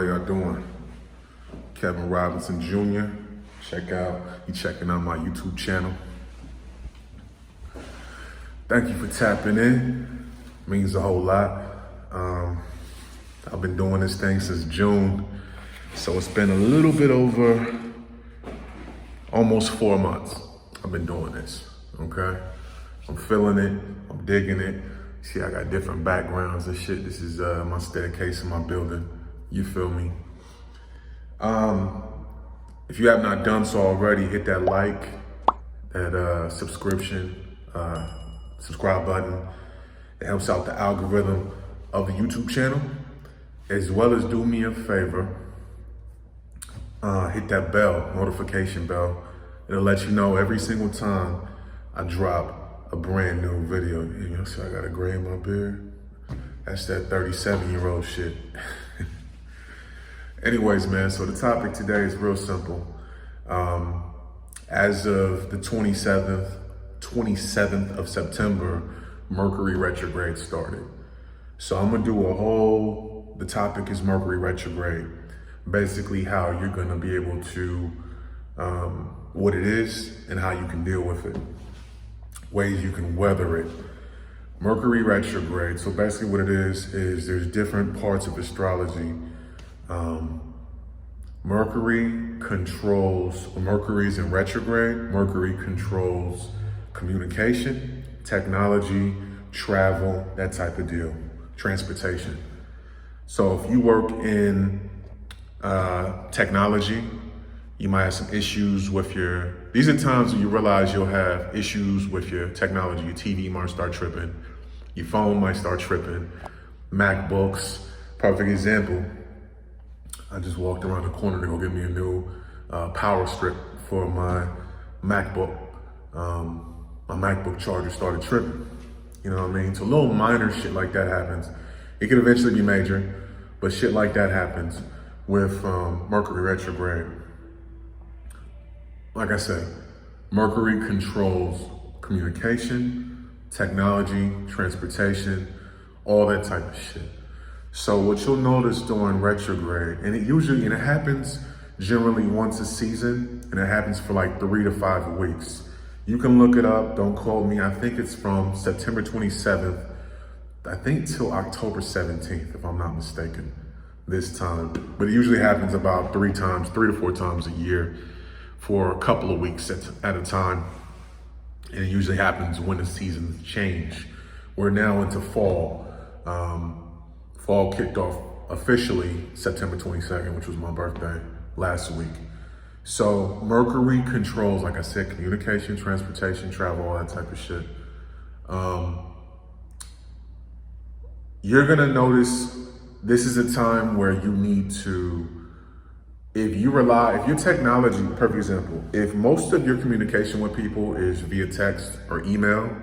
y'all doing? Kevin Robinson Jr. You checking out my YouTube channel. Thank you for tapping in. Means a whole lot. I've been doing this thing since June, so it's been a little bit over almost 4 months. I've been doing this, okay? I'm feeling it, I'm digging it. See, I got different backgrounds and shit. This is my staircase in my building. You feel me? If you have not done so already, hit that like, that subscribe button. It helps out the algorithm of the YouTube channel, as well as do me a favor. Hit that bell, notification bell. It'll let you know every single time I drop a brand new video. You know, see, I got a gray in my beard. That's that 37-year-old shit. Anyways, man, so the topic today is real simple. As of the 27th of September, Mercury Retrograde started. So I'm gonna do the topic is Mercury Retrograde. Basically how you're gonna be able to, what it is and how you can deal with it. Ways you can weather it. Mercury Retrograde, so basically what it is there's different parts of astrology. Mercury's in retrograde. Mercury controls communication, technology, travel, that type of deal, transportation. So if you work in technology, you might have some issues with these are times when you realize you'll have issues with your technology. Your TV might start tripping, your phone might start tripping, MacBooks, perfect example. I just walked around the corner to go get me a new power strip for my MacBook. My MacBook charger started tripping. You know what I mean? So little minor shit like that happens. It could eventually be major, but shit like that happens with Mercury retrograde. Like I said, Mercury controls communication, technology, transportation, all that type of shit. So what you'll notice during retrograde, and it happens generally once a season, and it happens for like 3 to 5 weeks. You can look it up, don't quote me. I think it's from September 27th, I think till October 17th, if I'm not mistaken, this time. But it usually happens about 3 to 4 times a year for a couple of weeks at a time. And it usually happens when the seasons change. We're now into fall. Fall kicked off officially September 22nd, which was my birthday last week. So Mercury controls, like I said, communication, transportation, travel, all that type of shit. You're gonna notice this is a time where you need to, if your technology, perfect example, if most of your communication with people is via text or email,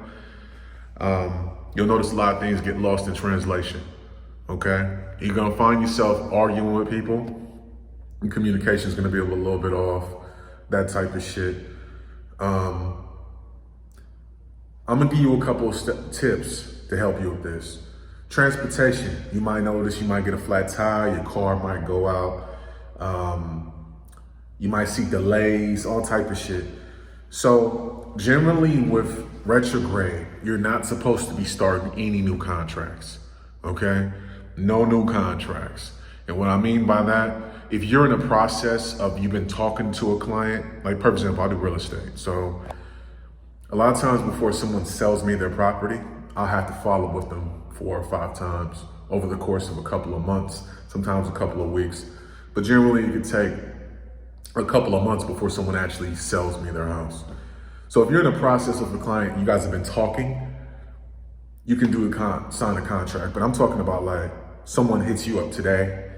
you'll notice a lot of things get lost in translation. Okay, you're gonna find yourself arguing with people, and communication is gonna be a little bit off, that type of shit. I'm gonna give you a couple of tips to help you with this. Transportation, you might notice you might get a flat tire, your car might go out, you might see delays, all type of shit. So generally with retrograde, you're not supposed to be starting any new contracts, okay? No new contracts. And what I mean by that, if you're in a process of you've been talking to a client, like for example, I do real estate. So a lot of times before someone sells me their property, I'll have to follow with them 4 or 5 times over the course of a couple of months, sometimes a couple of weeks. But generally it could take a couple of months before someone actually sells me their house. So if you're in the process of a client, you guys have been talking, you can sign a contract. But I'm talking about like someone hits you up today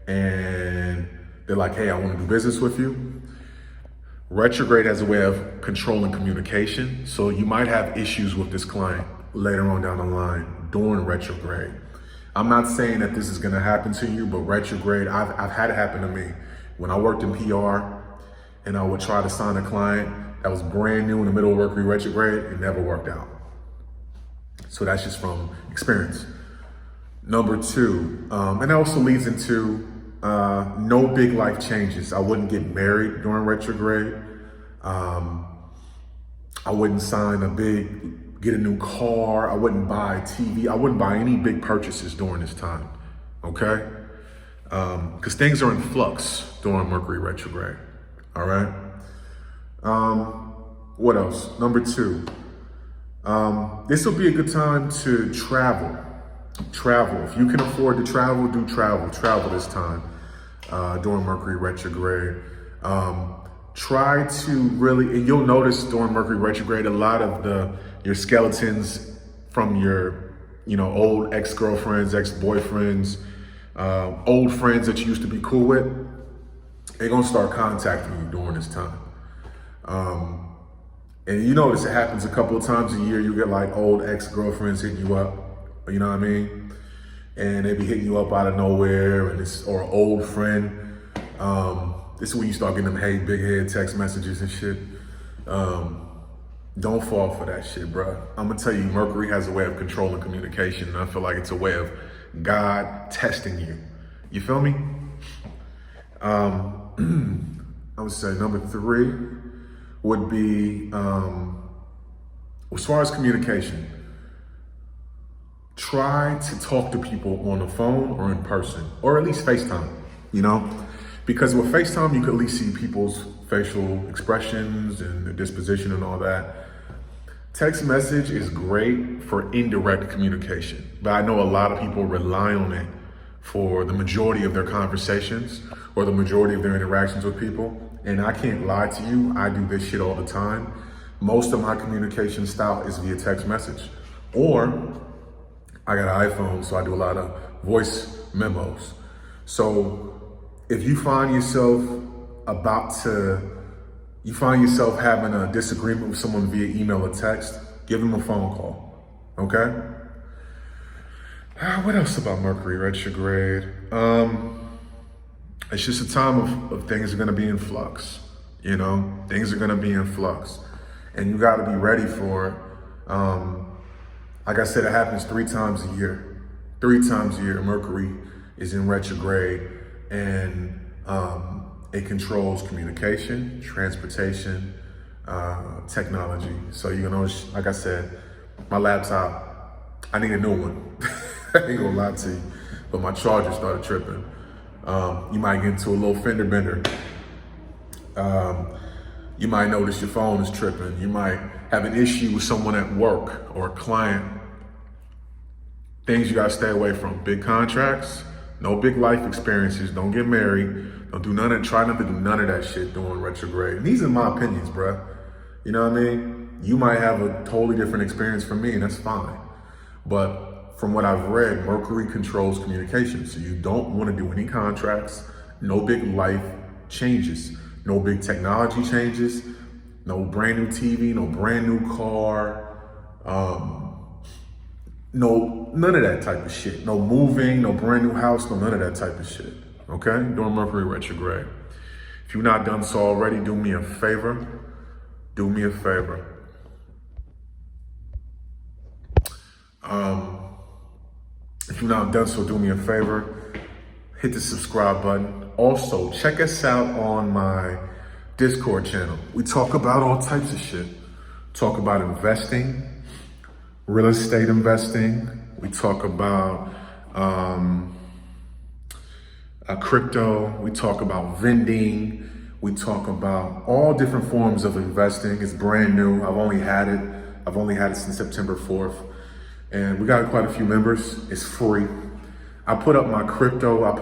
and they're like, hey, I want to do business with you. Retrograde has a way of controlling communication. So you might have issues with this client later on down the line during retrograde. I'm not saying that this is going to happen to you, but retrograde, I've had it happen to me. When I worked in PR and I would try to sign a client that was brand new in the middle of Mercury retrograde, it never worked out. So that's just from experience. Number 2, and that also leads into No big life changes. I wouldn't get married during retrograde. I wouldn't get a new car. I wouldn't buy a TV. I wouldn't buy any big purchases during this time, okay? Because things are in flux during Mercury retrograde, all right? What else? Number 2, this will be a good time to travel. Travel. If you can afford to travel, do travel. Travel this time during Mercury retrograde. Try to really, and you'll notice during Mercury retrograde, a lot of your skeletons from your, old ex-girlfriends, ex-boyfriends, old friends that you used to be cool with, they're gonna start contacting you during this time. And you notice it happens a couple of times a year. You get like old ex-girlfriends hitting you up, you know what I mean? And they be hitting you up out of nowhere, or an old friend. This is when you start getting them big head text messages and shit. Don't fall for that shit, bro. I'm gonna tell you, Mercury has a way of controlling communication, and I feel like it's a way of God testing you. You feel me? I would say number 3 would be, as far as communication, try to talk to people on the phone or in person, or at least FaceTime, Because with FaceTime, you can at least see people's facial expressions and their disposition and all that. Text message is great for indirect communication, but I know a lot of people rely on it for the majority of their conversations or the majority of their interactions with people. And I can't lie to you, I do this shit all the time. Most of my communication style is via text message. Or I got an iPhone, so I do a lot of voice memos. So if you find yourself having a disagreement with someone via email or text, give them a phone call, okay? What else about Mercury retrograde? It's just a time of things are gonna be in flux, Things are gonna be in flux. And you gotta be ready for it. Like I said, it happens 3 times a year. 3 times a year, Mercury is in retrograde, and it controls communication, transportation, technology. So like I said, my laptop, I need a new one. I ain't gonna lie to you, but my charger started tripping. You might get into a little fender bender. You might notice your phone is tripping. You might have an issue with someone at work or a client. Things you gotta stay away from. Big contracts, no big life experiences. Don't get married. Don't do none of. Try not to do none of that shit during retrograde. And these are my opinions, bruh. You know what I mean? You might have a totally different experience from me, and that's fine. But from what I've read, Mercury controls communication. So you don't want to do any contracts, no big life changes, no big technology changes, no brand new TV, no brand new car, none of that type of shit. No moving, no brand new house, none of that type of shit. Okay? During Mercury retrograde. If you've not done so already, do me a favor. Do me a favor. If you've not done so, do me a favor. Hit the subscribe button. Also, check us out on my Discord channel. We talk about all types of shit. Talk about investing, real estate investing. We talk about crypto. We talk about vending. We talk about all different forms of investing. It's brand new. I've only had it since September 4th. And we got quite a few members. It's free. I put up my crypto and I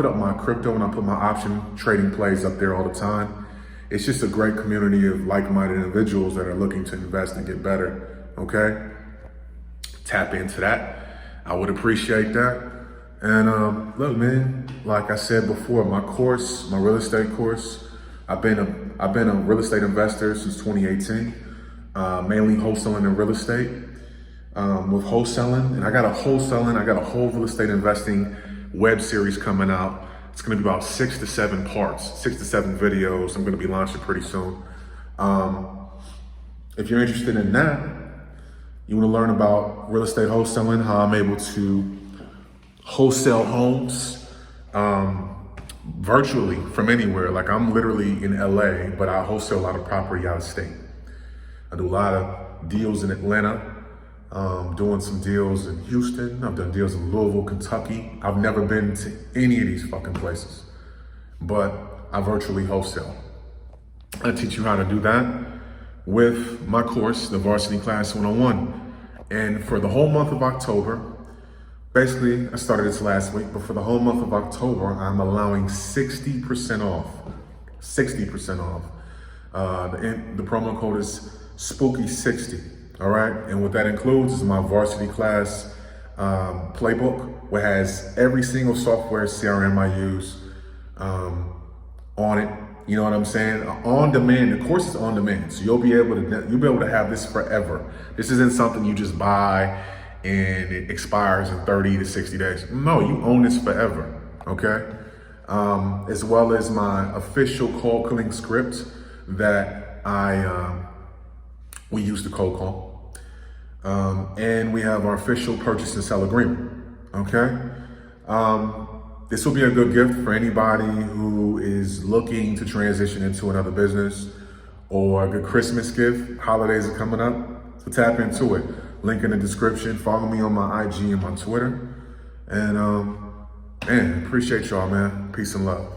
put my option trading plays up there all the time. It's just a great community of like-minded individuals that are looking to invest and get better, okay? Tap into that. I would appreciate that. And look, man, like I said before, my real estate course, I've been a real estate investor since 2018, mainly wholesaling in real estate. With wholesaling, and I got a whole real estate investing web series coming out. It's gonna be about 6 to 7 parts, 6 to 7 videos. I'm gonna be launching pretty soon. If you're interested in that, you wanna learn about real estate wholesaling, how I'm able to wholesale homes, virtually from anywhere. Like I'm literally in LA, but I wholesale a lot of property out of state. I do a lot of deals in Atlanta, doing some deals in Houston. I've done deals in Louisville, Kentucky. I've never been to any of these fucking places, but I virtually wholesale. I teach you how to do that with my course, the Varsity Class 101. And for the whole month of October, basically, I started this last week, but for the whole month of October, I'm allowing 60% off. 60% off. The promo code is Spooky60. All right. And what that includes is my Varsity Class playbook, which has every single software CRM I use on it. You know what I'm saying? On demand. The course is on demand, so you'll be able to have this forever. This isn't something you just buy and it expires in 30 to 60 days. No, you own this forever. Okay. As well as my official cold calling script that we use to cold call, and we have our official purchase and sell agreement. Okay. This will be a good gift for anybody who is looking to transition into another business, or a good Christmas gift. Holidays are coming up, so tap into it. Link in the description. Follow me on my IG and my Twitter. And appreciate y'all, man. Peace and love.